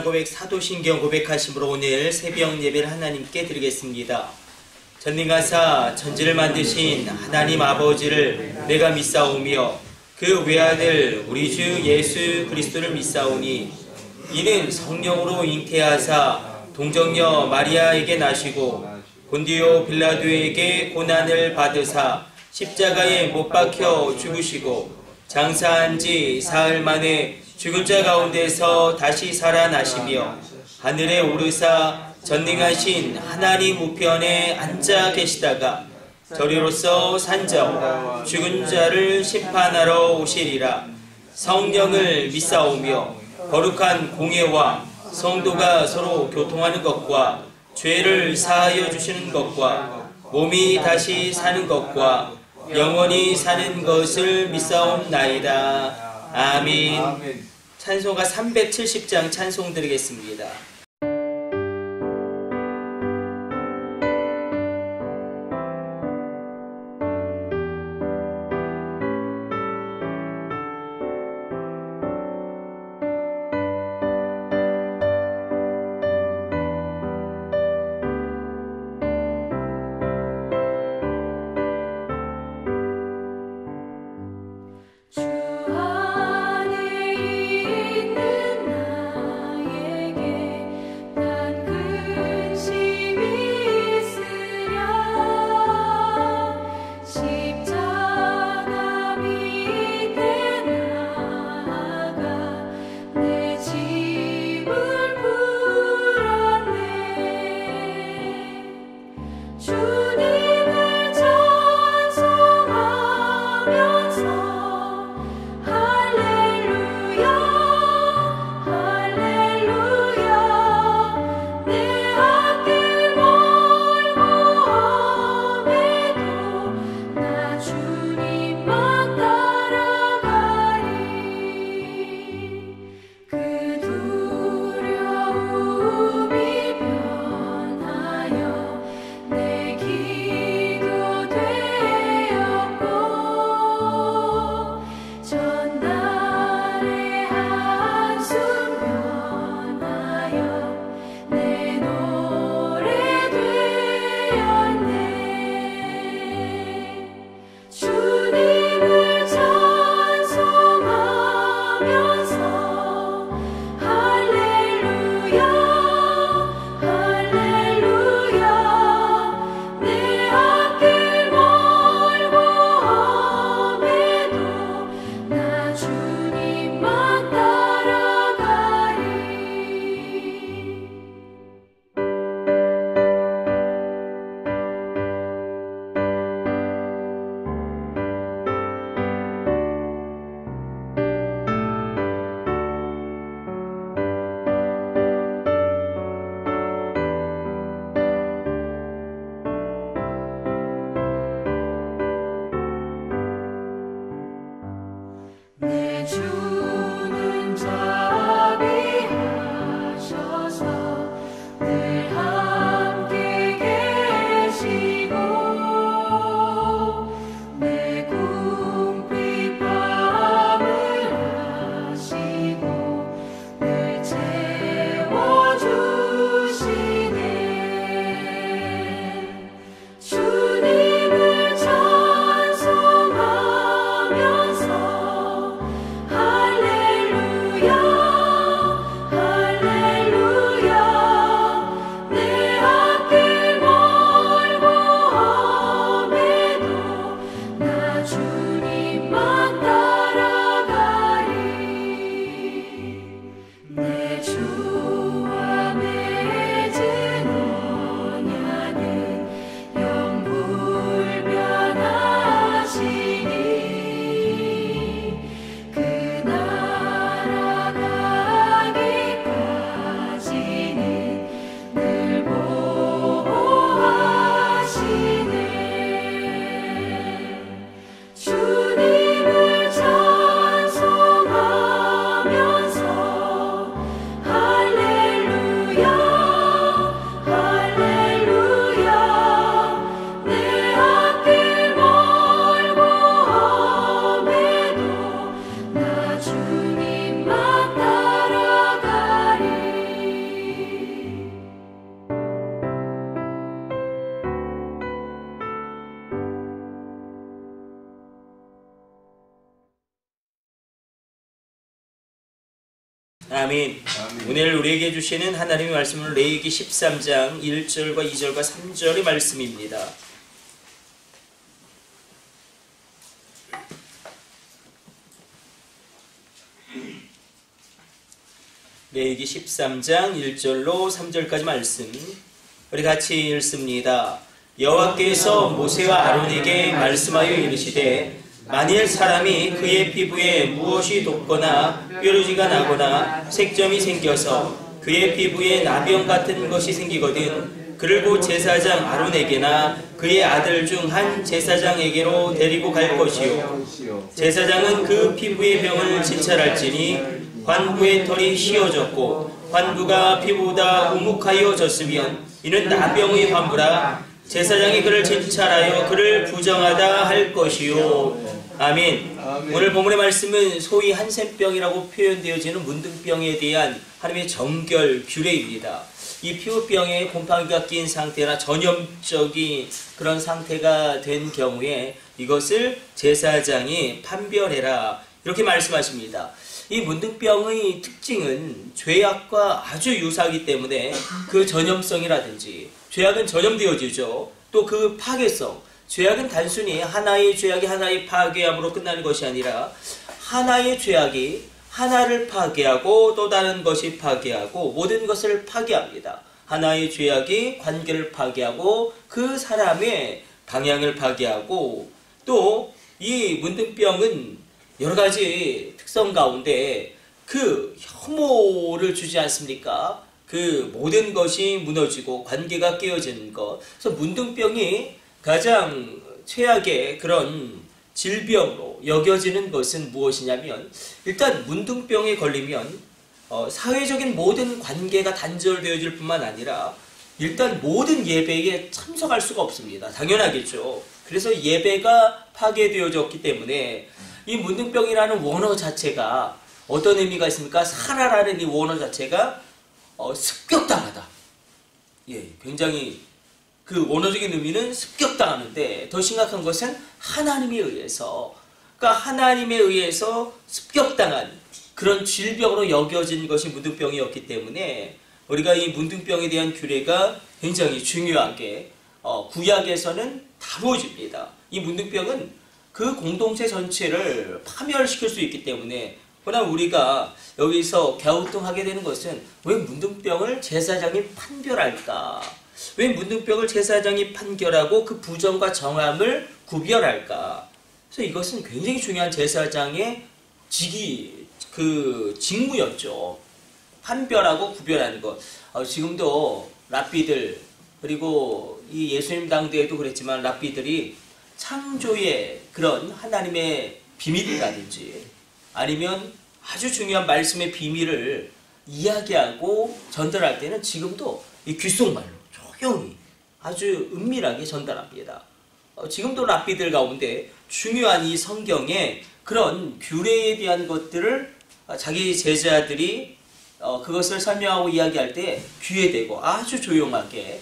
고백 사도신경 고백하심으로 오늘 새벽 예배를 하나님께 드리겠습니다. 전능하사 천지를 만드신 하나님 아버지를 내가 믿사오며 그 외아들 우리 주 예수 그리스도를 믿사오니 이는 성령으로 잉태하사 동정녀 마리아에게 나시고 본디오 빌라도에게 고난을 받으사 십자가에 못 박혀 죽으시고 장사한 지 사흘 만에 죽은 자 가운데서 다시 살아나시며 하늘에 오르사 전능하신 하나님 우편에 앉아 계시다가 저리로서 산자와 죽은 자를 심판하러 오시리라. 성령을 믿사오며 거룩한 공예와 성도가 서로 교통하는 것과 죄를 사하여 주시는 것과 몸이 다시 사는 것과 영원히 사는 것을 믿사옵나이다. 아멘. 찬송가 370장 찬송 드리겠습니다. 내 아멘. 오늘 우리에게 주시는 하나님의 말씀은 레위기 13장 1절과 2절과 3절의 말씀입니다. 레위기 13장 1절로 3절까지 말씀 우리 같이 읽습니다. 여호와께서 모세와 아론에게 말씀하여 이르시되 만일 사람이 그의 피부에 무엇이 돋거나 뾰루지가 나거나 색점이 생겨서 그의 피부에 나병 같은 것이 생기거든 그리고 제사장 아론에게나 그의 아들 중 한 제사장에게로 데리고 갈 것이요 제사장은 그 피부의 병을 진찰할지니 환부의 털이 휘어졌고 환부가 피부보다 우묵하여졌으면 이는 나병의 환부라 제사장이 그를 진찰하여 그를 부정하다 할 것이요. 아멘. 오늘 본문의 말씀은 소위 한센병이라고 표현되어지는 문둥병에 대한 하나님의 정결 규례입니다. 이 피부병에 곰팡이가 낀 상태나 전염적인 그런 상태가 된 경우에 이것을 제사장이 판별해라 이렇게 말씀하십니다. 이 문둥병의 특징은 죄악과 아주 유사하기 때문에 그 전염성이라든지 죄악은 전염되어지죠. 또 그 파괴성, 죄악은 단순히 하나의 죄악이 하나의 파괴함으로 끝나는 것이 아니라 하나의 죄악이 하나를 파괴하고 또 다른 것이 파괴하고 모든 것을 파괴합니다. 하나의 죄악이 관계를 파괴하고 그 사람의 방향을 파괴하고 또 이 문둥병은 여러 가지 특성 가운데 그 혐오를 주지 않습니까? 그 모든 것이 무너지고 관계가 깨어지는 것. 그래서 문둥병이 가장 최악의 그런 질병으로 여겨지는 것은 무엇이냐면 일단 문둥병에 걸리면 사회적인 모든 관계가 단절되어질 뿐만 아니라 일단 모든 예배에 참석할 수가 없습니다. 당연하겠죠. 그래서 예배가 파괴되어졌기 때문에 이 문둥병이라는 원어 자체가 어떤 의미가 있습니까? 사라라는 이 원어 자체가 습격당하다. 예, 굉장히 그 원어적인 의미는 습격당하는데 더 심각한 것은 하나님에 의해서 그러니까 하나님에 의해서 습격당한 그런 질병으로 여겨진 것이 문둥병이었기 때문에 우리가 이 문둥병에 대한 규례가 굉장히 중요하게 구약에서는 다루어집니다. 이 문둥병은 그 공동체 전체를 파멸시킬 수 있기 때문에 그러나 우리가 여기서 갸우뚱하게 되는 것은 왜 문둥병을 제사장이 판별할까? 왜 문둥병을 제사장이 판결하고 그 부정과 정함을 구별할까? 그래서 이것은 굉장히 중요한 제사장의 직무였죠. 판별하고 구별하는 것. 지금도 랍비들 그리고 이 예수님 당대에도 그랬지만 랍비들이 창조의 그런 하나님의 비밀이라든지 아니면 아주 중요한 말씀의 비밀을 이야기하고 전달할 때는 지금도 이 귓속말로 조용히 아주 은밀하게 전달합니다. 지금도 랍비들 가운데 중요한 이 성경의 그런 규례에 대한 것들을 자기 제자들이 그것을 설명하고 이야기할 때 귀에 대고 아주 조용하게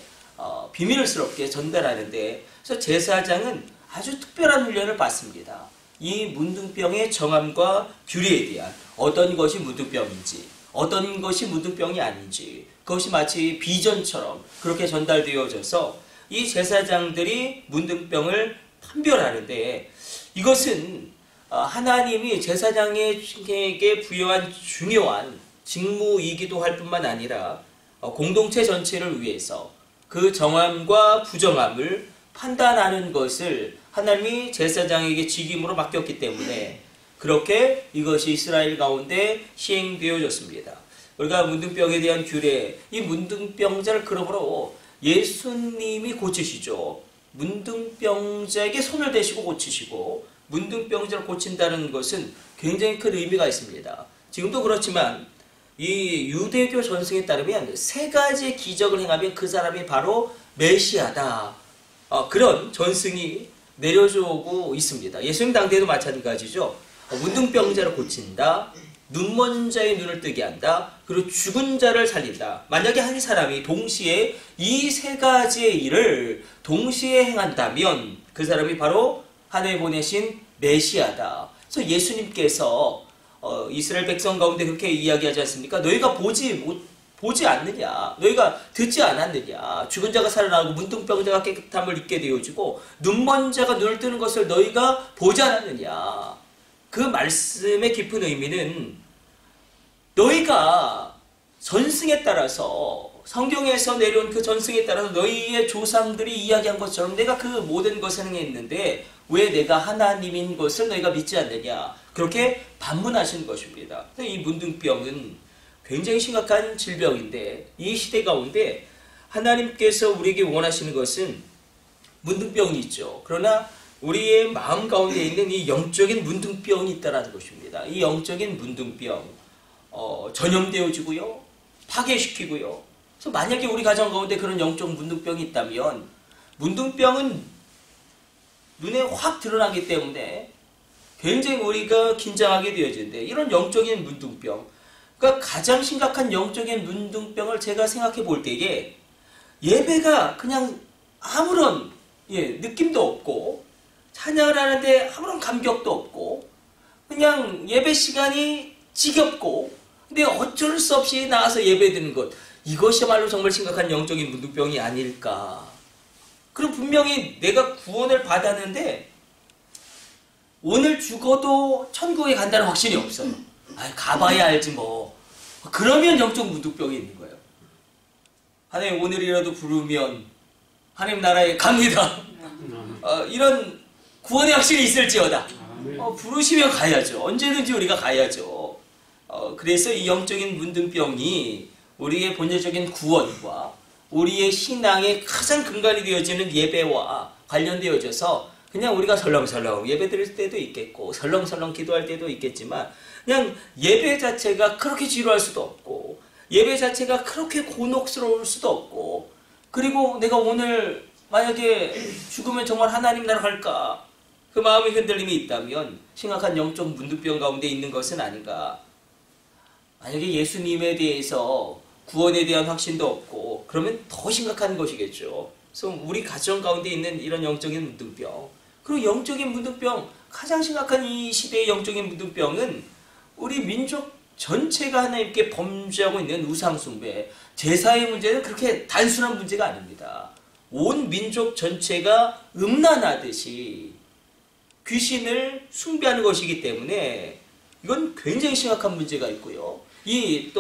비밀스럽게 전달하는데 그래서 제사장은 아주 특별한 훈련을 받습니다. 이 문둥병의 정함과 규례에 대한 어떤 것이 문둥병인지 어떤 것이 문둥병이 아닌지 그것이 마치 비전처럼 그렇게 전달되어져서 이 제사장들이 문둥병을 판별하는데 이것은 하나님이 제사장에게 부여한 중요한 직무이기도 할 뿐만 아니라 공동체 전체를 위해서 그 정함과 부정함을 판단하는 것을 하나님이 제사장에게 직임으로 맡겼기 때문에 그렇게 이것이 이스라엘 가운데 시행되어졌습니다. 우리가 문둥병에 대한 규례, 이 문둥병자를 그러므로 예수님이 고치시죠. 문둥병자에게 손을 대시고 고치시고 문둥병자를 고친다는 것은 굉장히 큰 의미가 있습니다. 지금도 그렇지만 이 유대교 전승에 따르면 세 가지 기적을 행하면 그 사람이 바로 메시아다. 그런 전승이 내려져 오고 있습니다. 예수님 당대에도 마찬가지죠. 문둥병자를 고친다. 눈먼 자의 눈을 뜨게 한다. 그리고 죽은 자를 살린다. 만약에 한 사람이 동시에 이 세 가지의 일을 동시에 행한다면 그 사람이 바로 하나님 보내신 메시아다. 그래서 예수님께서 이스라엘 백성 가운데 그렇게 이야기하지 않습니까? 너희가 보지 않느냐? 너희가 듣지 않았느냐? 죽은 자가 살아나고 문둥병 자가 깨끗함을 입게 되어지고 눈먼 자가 눈을 뜨는 것을 너희가 보지 않았느냐? 그 말씀의 깊은 의미는 너희가 전승에 따라서 성경에서 내려온 그 전승에 따라서 너희의 조상들이 이야기한 것처럼 내가 그 모든 것을 행했는데 왜 내가 하나님인 것을 너희가 믿지 않느냐? 그렇게 반문하시는 것입니다. 이 문둥병은 굉장히 심각한 질병인데 이 시대 가운데 하나님께서 우리에게 원하시는 것은 문둥병이 있죠. 그러나 우리의 마음 가운데 있는 이 영적인 문둥병이 있다는 것입니다. 이 영적인 문둥병 전염되어지고요. 파괴시키고요. 그래서 만약에 우리 가정 가운데 그런 영적 문둥병이 있다면 문둥병은 눈에 확 드러나기 때문에 굉장히 우리가 긴장하게 되어지는데 이런 영적인 문둥병, 그러니까 가장 심각한 영적인 문둥병을 제가 생각해 볼 때에 예배가 그냥 아무런 느낌도 없고 찬양을 하는데 아무런 감격도 없고 그냥 예배 시간이 지겹고 근데 어쩔 수 없이 나와서 예배드리는 것, 이것이야말로 정말 심각한 영적인 문둥병이 아닐까. 그럼 분명히 내가 구원을 받았는데 오늘 죽어도 천국에 간다는 확신이 없어요. 가봐야 알지 뭐. 그러면 영적 문둥병이 있는 거예요. 하나님 오늘이라도 부르면 하나님 나라에 갑니다. 이런 구원의 확신이 있을지어다. 부르시면 가야죠. 언제든지 우리가 가야죠. 그래서 이 영적인 문둥병이 우리의 본질적인 구원과 우리의 신앙의 가장 근간이 되어지는 예배와 관련되어져서 그냥 우리가 설렁설렁 예배 드릴 때도 있겠고 설렁설렁 기도할 때도 있겠지만 그냥 예배 자체가 그렇게 지루할 수도 없고 예배 자체가 그렇게 곤혹스러울 수도 없고 그리고 내가 오늘 만약에 죽으면 정말 하나님 나라 갈까 그 마음의 흔들림이 있다면 심각한 영적 문둥병 가운데 있는 것은 아닌가. 만약에 예수님에 대해서 구원에 대한 확신도 없고 그러면 더 심각한 것이겠죠. 그래서 우리 가정 가운데 있는 이런 영적인 문둥병, 그리고 영적인 문둥병, 가장 심각한 이 시대의 영적인 문둥병은 우리 민족 전체가 하나님께 범죄하고 있는 우상숭배, 제사의 문제는 그렇게 단순한 문제가 아닙니다. 온 민족 전체가 음란하듯이 귀신을 숭배하는 것이기 때문에 이건 굉장히 심각한 문제가 있고요. 이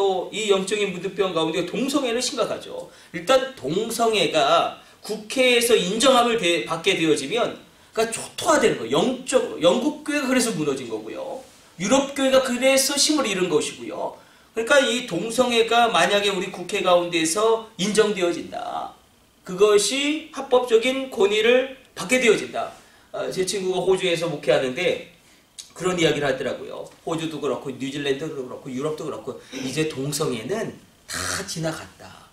영적인 문둥병 가운데 동성애는 심각하죠. 일단 동성애가 국회에서 인정함을 받게 되어지면 그러니까 초토화되는 거예요. 영적으로. 영국 교회가 그래서 무너진 거고요. 유럽 교회가 그래서 힘을 잃은 것이고요. 그러니까 이 동성애가 만약에 우리 국회 가운데서 인정되어진다. 그것이 합법적인 권위를 받게 되어진다. 제 친구가 호주에서 목회하는데 그런 이야기를 하더라고요. 호주도 그렇고 뉴질랜드도 그렇고 유럽도 그렇고 이제 동성애는 다 지나갔다.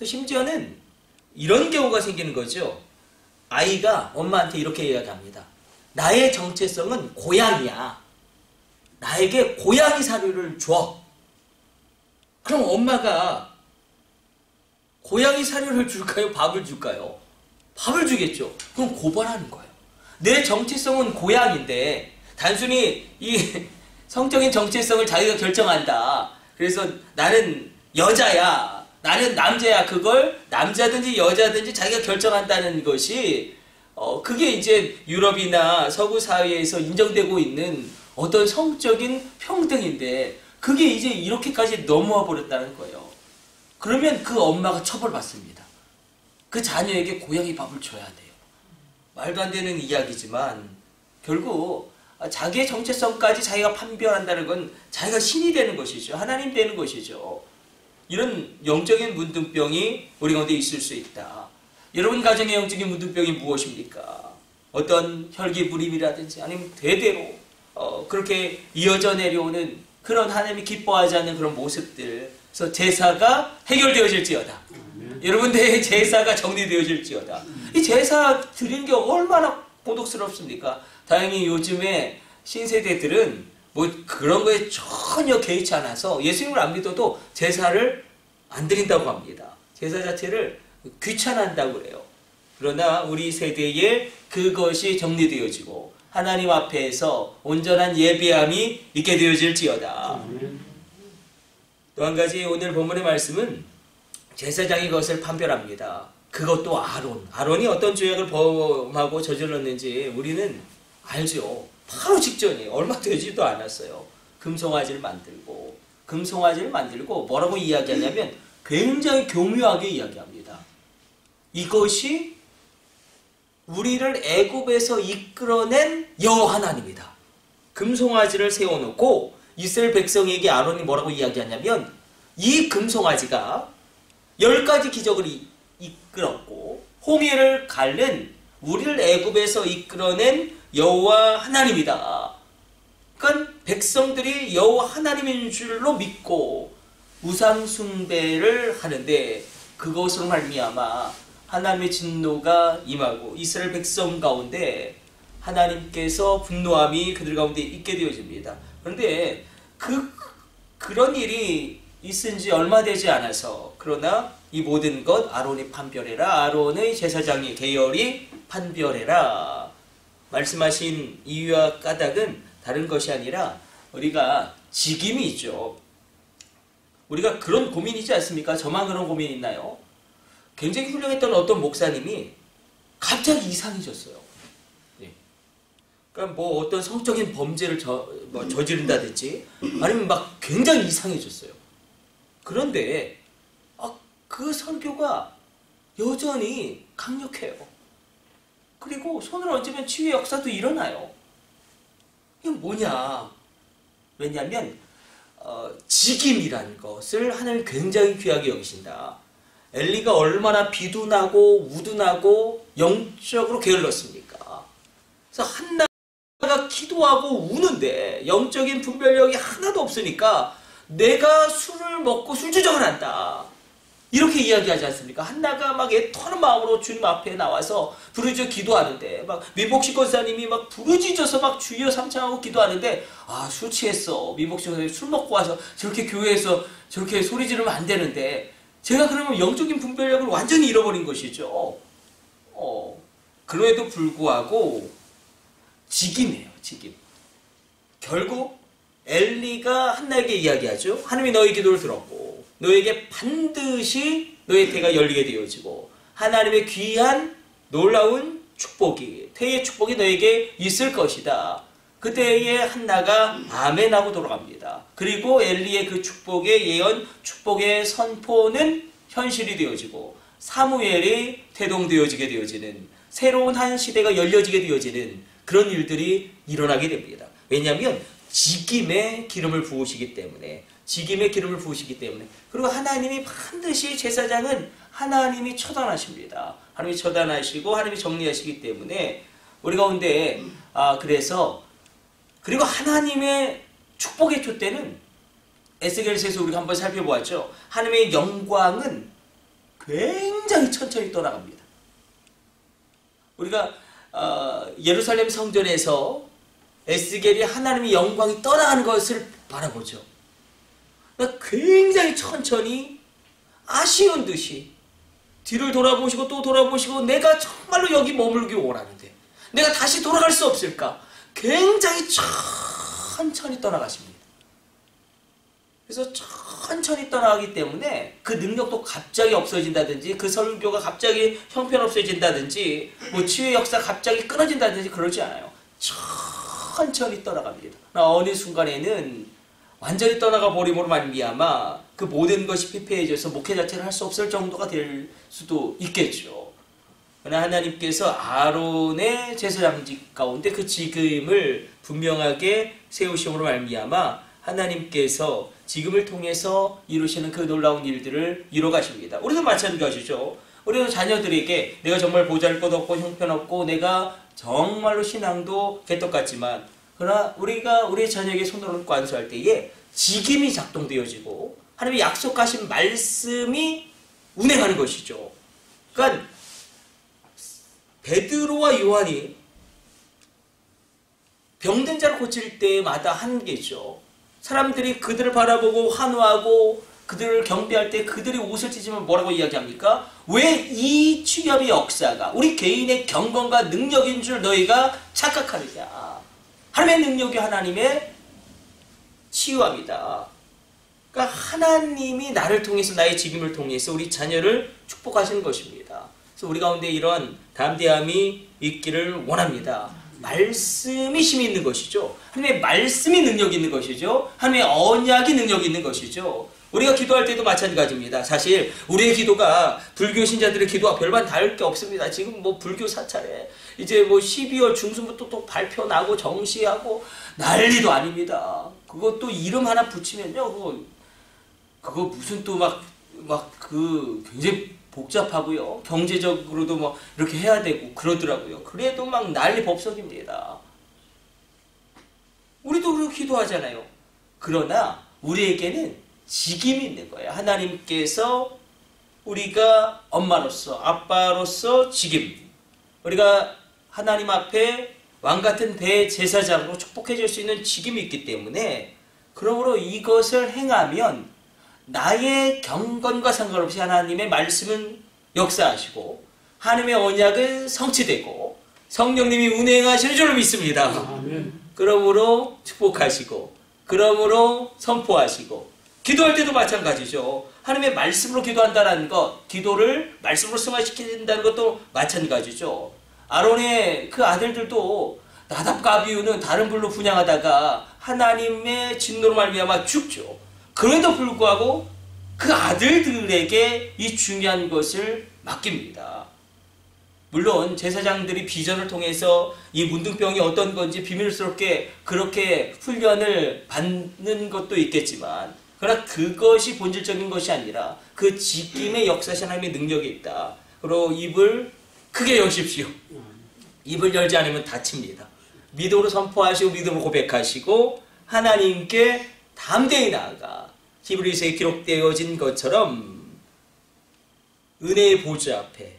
심지어는 이런 경우가 생기는 거죠. 아이가 엄마한테 이렇게 이야기합니다. 나의 정체성은 고양이야. 나에게 고양이 사료를 줘. 그럼 엄마가 고양이 사료를 줄까요? 밥을 줄까요? 밥을 주겠죠. 그럼 고발하는 거예요. 내 정체성은 고양인데 단순히 이 성적인 정체성을 자기가 결정한다. 그래서 나는 여자야, 나는 남자야. 그걸 남자든지 여자든지 자기가 결정한다는 것이 그게 이제 유럽이나 서구 사회에서 인정되고 있는 어떤 성적인 평등인데 그게 이제 이렇게까지 넘어와 버렸다는 거예요. 그러면 그 엄마가 처벌받습니다. 그 자녀에게 고양이 밥을 줘야 돼요. 말도 안 되는 이야기지만 결국 자기의 정체성까지 자기가 판별한다는 건 자기가 신이 되는 것이죠. 하나님 되는 것이죠. 이런 영적인 문둥병이 우리 가운데 있을 수 있다. 여러분 가정의 영적인 문둥병이 무엇입니까? 어떤 혈기불임이라든지 아니면 대대로 그렇게 이어져 내려오는 그런 하나님이 기뻐하지 않는 그런 모습들. 그래서 제사가 해결되어질지어다. 여러분들의 제사가 정리되어질지어다. 이 제사 드리는 게 얼마나 고독스럽습니까? 다행히 요즘에 신세대들은 뭐 그런 거에 전혀 개의치 않아서 예수님을 안 믿어도 제사를 안 드린다고 합니다. 제사 자체를 귀찮아한다고 그래요. 그러나 우리 세대에 그것이 정리되어지고 하나님 앞에서 온전한 예배함이 있게 되어질지어다. 또 한 가지 오늘 본문의 말씀은 제사장이 그것을 판별합니다. 그것도 아론이 어떤 죄악을 범하고 저질렀는지 우리는 알죠. 바로 직전이에요. 얼마 되지도 않았어요. 금송아지를 만들고 뭐라고 이야기하냐면 굉장히 교묘하게 이야기합니다. 이것이 우리를 애굽에서 이끌어낸 여호와 하나님이다. 금송아지를 세워놓고 이스라엘 백성에게 아론이 뭐라고 이야기하냐면 이 금송아지가 10가지 기적을 이끌었고 홍해를 가른 우리를 애굽에서 이끌어낸 여호와 하나님이다. 그러니까 백성들이 여호와 하나님인 줄로 믿고 우상 숭배를 하는데 그것으로 말미암아 하나님의 진노가 임하고 이스라엘 백성 가운데 하나님께서 분노함이 그들 가운데 있게 되어집니다. 그런데 그런 일이 있은 지 얼마 되지 않아서 그러나 이 모든 것 아론이 판별해라. 아론의 제사장의 계열이 판별해라. 말씀하신 이유와 까닭은 다른 것이 아니라 우리가 직임이 있죠. 우리가 그런 고민이 있지 않습니까? 저만 그런 고민이 있나요? 굉장히 훌륭했던 어떤 목사님이 갑자기 이상해졌어요. 네. 그러니까 뭐 어떤 성적인 범죄를 저지른다든지 아니면 막 굉장히 이상해졌어요. 그런데 그 설교가 여전히 강력해요. 그리고 손을 얹으면 치유의 역사도 일어나요. 이건 뭐냐? 왜냐하면 직임이라는 것을 하나님이 굉장히 귀하게 여기신다. 엘리가 얼마나 비둔하고 우둔하고 영적으로 게을렀습니까? 그래서 한나가 기도하고 우는데 영적인 분별력이 하나도 없으니까 내가 술을 먹고 술주정을 한다. 이렇게 이야기하지 않습니까? 한나가 막 애터는 마음으로 주님 앞에 나와서 부르짖어 기도하는데 막 미복식 권사님이 막 부르짖어서 막 주여 삼창하고 기도하는데 술 취했어. 미복식 권사님이 술 먹고 와서 저렇게 교회에서 저렇게 소리 지르면 안 되는데 제가 그러면 영적인 분별력을 완전히 잃어버린 것이죠. 그럼에도 불구하고 직임이에요. 직임. 결국 엘리가 한나에게 이야기하죠. 하나님이 너의 기도를 들었고 너에게 반드시 너의 태가 열리게 되어지고 하나님의 귀한 놀라운 축복이 태의 축복이 너에게 있을 것이다. 그때에 한나가 아멘하고 돌아갑니다. 그리고 엘리의 그 축복의 예언, 축복의 선포는 현실이 되어지고 사무엘이 태동되어지게 되어지는 새로운 한 시대가 열려지게 되어지는 그런 일들이 일어나게 됩니다. 왜냐하면 직임의 기름을 부으시기 때문에 그리고 하나님이 반드시 제사장은 하나님이 처단하십니다. 하나님이 처단하시고 하나님이 정리하시기 때문에 우리 가운데 그래서 그리고 하나님의 축복의 촛대는 에스겔서에서 우리가 한번 살펴보았죠. 하나님의 영광은 굉장히 천천히 떠나갑니다. 우리가 예루살렘 성전에서 에스겔이 하나님의 영광이 떠나가는 것을 바라보죠. 굉장히 천천히 아쉬운 듯이 뒤를 돌아보시고 또 돌아보시고 내가 정말로 여기 머물기 원하는데 내가 다시 돌아갈 수 없을까? 굉장히 천천히 떠나가십니다. 그래서 천천히 떠나가기 때문에 그 능력도 갑자기 없어진다든지 그 설교가 갑자기 형편없어진다든지 뭐 치유의 역사 갑자기 끊어진다든지 그러지 않아요. 천천히 떠나갑니다. 어느 순간에는 완전히 떠나가 버림으로 말미암아 그 모든 것이 피폐해져서 목회 자체를 할 수 없을 정도가 될 수도 있겠죠. 그러나 하나님께서 아론의 제사장직 가운데 그 직임을 분명하게 세우심으로 말미암아 하나님께서 직임을 통해서 이루시는 그 놀라운 일들을 이뤄가십니다. 우리도 마찬가지죠. 우리도 자녀들에게 내가 정말 보잘것없고 형편없고 내가 정말로 신앙도 개떡같지만 그러나 우리가 우리의 자녀에게 손을 얹고 안수할 때에 직임이 작동되어지고 하나님의 약속하신 말씀이 운행하는 것이죠. 그러니까 베드로와 요한이 병든 자를 고칠 때마다 한 게죠. 사람들이 그들을 바라보고 환호하고 그들을 경배할 때 그들이 옷을 찢으면 뭐라고 이야기합니까? 왜 이 취업의 역사가 우리 개인의 경건과 능력인 줄 너희가 착각하느냐. 하나님의 능력이 하나님의 치유함이다. 그러니까 하나님이 나를 통해서 나의 직임을 통해서 우리 자녀를 축복하시는 것입니다. 그래서 우리 가운데 이런 담대함이 있기를 원합니다. 말씀이 힘이 있는 것이죠. 하나님의 말씀이 능력이 있는 것이죠. 하나님의 언약이 능력이 있는 것이죠. 우리가 기도할 때도 마찬가지입니다. 사실 우리의 기도가 불교 신자들의 기도와 별반 다를 게 없습니다. 지금 뭐 불교 사찰에 이제 뭐 12월 중순부터 또 발표 나고 정시하고 난리도 아닙니다. 그것도 이름 하나 붙이면요, 그거 무슨 또 막 그 굉장히 복잡하고요. 경제적으로도 뭐 이렇게 해야 되고 그러더라고요. 그래도 막 난리 법석입니다. 우리도 그렇게 기도하잖아요. 그러나 우리에게는 직임이 있는 거예요. 하나님께서 우리가 엄마로서 아빠로서 직임, 우리가 하나님 앞에 왕같은 대제사장으로 축복해 줄 수 있는 직임이 있기 때문에, 그러므로 이것을 행하면 나의 경건과 상관없이 하나님의 말씀은 역사하시고 하나님의 언약은 성취되고 성령님이 운행하시는 줄로 믿습니다. 아멘. 그러므로 축복하시고, 그러므로 선포하시고, 기도할 때도 마찬가지죠. 하나님의 말씀으로 기도한다는 것, 기도를 말씀으로 승화시킨다는 것도 마찬가지죠. 아론의 그 아들들도 나답과 아비후는 다른 불로 분향하다가 하나님의 진노로 말미암아 죽죠. 그럼에도 불구하고 그 아들들에게 이 중요한 것을 맡깁니다. 물론 제사장들이 비전을 통해서 이 문둥병이 어떤 건지 비밀스럽게 그렇게 훈련을 받는 것도 있겠지만, 그러나 그것이 본질적인 것이 아니라 그 직임의 역사시 하나님의 능력이 있다. 그리고 입을 크게 여십시오. 입을 열지 않으면 다칩니다. 믿음으로 선포하시고 믿음으로 고백하시고 하나님께 담대히 나아가, 히브리서에 기록되어진 것처럼 은혜의 보좌 앞에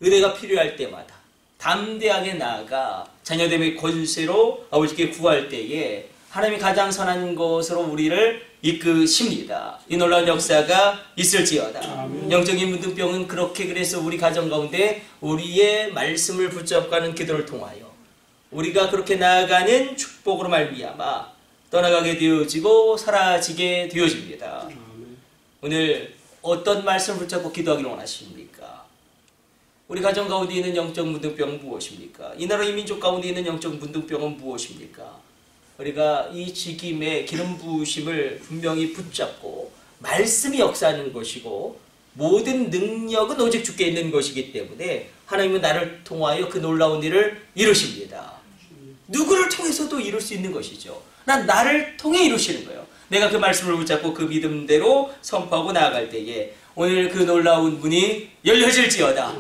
은혜가 필요할 때마다 담대하게 나아가 자녀됨의 권세로 아버지께 구할 때에 하나님이 가장 선한 것으로 우리를 이끄십니다. 이 놀라운 역사가 있을지어다. 아멘. 영적인 문둥병은 그렇게 그래서 우리 가정 가운데 우리의 말씀을 붙잡고 기도를 통하여 우리가 그렇게 나아가는 축복으로 말미암아 떠나가게 되어지고 사라지게 되어집니다. 아멘. 오늘 어떤 말씀을 붙잡고 기도하기를 원하십니까? 우리 가정 가운데 있는 영적 문둥병은 무엇입니까? 이 나라 이 민족 가운데 있는 영적 문둥병은 무엇입니까? 우리가 이 직임의 기름 부으심을 분명히 붙잡고 말씀이 역사하는 것이고 모든 능력은 오직 주께 있는 것이기 때문에 하나님은 나를 통하여 그 놀라운 일을 이루십니다. 누구를 통해서도 이룰 수 있는 것이죠. 난 나를 통해 이루시는 거예요. 내가 그 말씀을 붙잡고 그 믿음대로 선포하고 나아갈 때에 오늘 그 놀라운 문이 열려질지어다.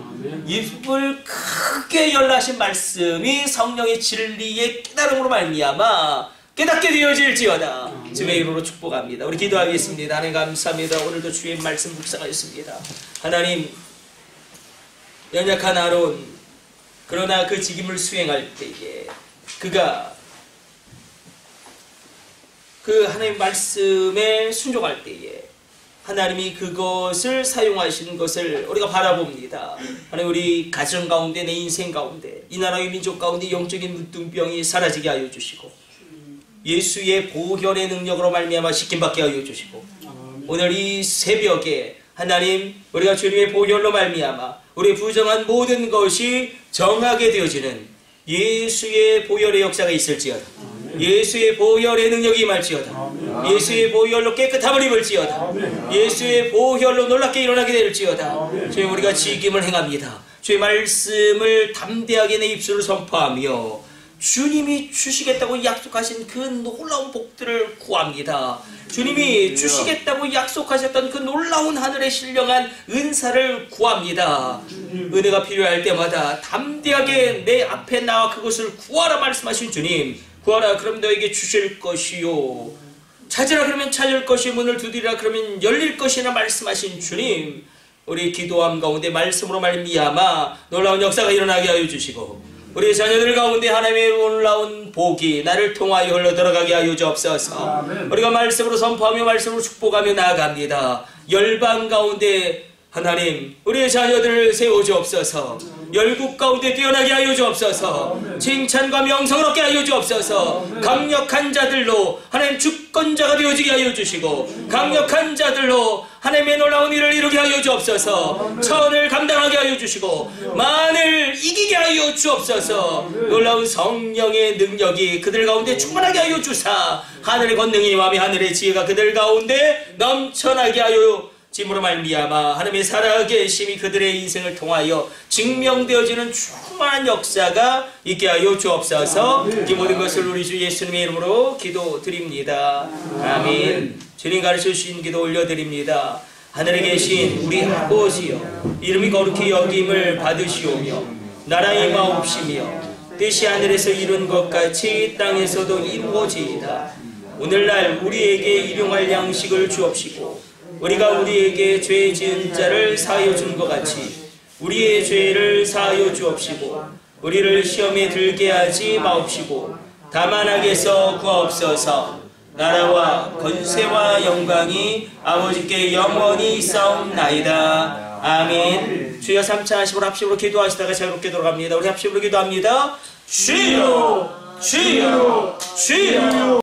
입을 크게 열라신 말씀이 성령의 진리의 깨달음으로 말미암아 깨닫게 되어질지어다. 주의 이름으로 축복합니다. 우리 기도하겠습니다. 하나님 감사합니다. 오늘도 주의 말씀 묵상하였습니다. 하나님, 연약한 아론, 그러나 그 직임을 수행할 때에 그가 그 하나님 말씀에 순종할 때에 하나님이 그것을 사용하시는 것을 우리가 바라봅니다. 하나님, 우리 가정 가운데, 내 인생 가운데, 이 나라의 민족 가운데 영적인 문둥병이 사라지게 하여 주시고 예수의 보혈의 능력으로 말미암아 씻김받게 하여 주시고 오늘 이 새벽에 하나님, 우리가 주님의 보혈로 말미암아 우리의 부정한 모든 것이 정하게 되어지는 예수의 보혈의 역사가 있을지어다. 예수의 보혈의 능력이 임할지어다. 예수의 보혈로 깨끗함을 입을지어다. 예수의 보혈로 놀랍게 일어나게 될지어다. 주님, 우리가 직임을 행합니다. 주의 말씀을 담대하게 내 입술을 선포하며 주님이 주시겠다고 약속하신 그 놀라운 복들을 구합니다. 주님이 주시겠다고 약속하셨던 그 놀라운 하늘의 신령한 은사를 구합니다. 은혜가 필요할 때마다 담대하게 내 앞에 나와 그것을 구하라 말씀하신 주님, 구하라 그럼 너에게 주실 것이요, 찾으라 그러면 찾을 것이요, 문을 두드리라 그러면 열릴 것이라 말씀하신 주님, 우리 기도함 가운데 말씀으로 말미암아 놀라운 역사가 일어나게 하여 주시고 우리 자녀들 가운데 하나님의 놀라운 복이 나를 통하여 흘러 들어가게 하여 주옵소서. 우리가 말씀으로 선포하며 말씀으로 축복하며 나아갑니다. 열방 가운데 하나님 우리의 자녀들을 세워주옵소서. 열국 가운데 뛰어나게 하여 주옵소서. 칭찬과 명성을 얻게 하여 주옵소서. 강력한 자들로 하나님 주권자가 되어지게 하여 주시고, 강력한 자들로 하나님의 놀라운 일을 이루게 하여 주옵소서. 천을 감당하게 하여 주시고 만을 이기게 하여 주옵소서. 놀라운 성령의 능력이 그들 가운데 충만하게 하여 주사, 하늘의 권능이 임하며 하늘의 지혜가 그들 가운데 넘쳐나게 하여 짐으로 말미암아 하나님의 살아계심이 그들의 인생을 통하여 증명되어지는 충만한 역사가 있게 하여 주옵소서. 이 모든 것을 우리 주 예수님의 이름으로 기도드립니다. 아멘. 주님 가르쳐 주신 기도 올려드립니다. 하늘에 계신 우리 아버지여, 이름이 거룩히 여김을 받으시오며 나라의 마옵시며 뜻이 하늘에서 이룬 것 같이 땅에서도 이루어지이다. 오늘날 우리에게 일용할 양식을 주옵시고 우리가 우리에게 죄 지은 자를 사하여 준 것 같이 우리의 죄를 사하여 주옵시고 우리를 시험에 들게 하지 마옵시고 다만 악에서 구하옵소서. 나라와 권세와 영광이 아버지께 영원히 있사옵나이다. 아멘. 주여 3차 합심으로 합심으로 기도하시다가 자유롭게 돌아갑니다. 우리 합심으로 기도합니다. 주여 주여 주여.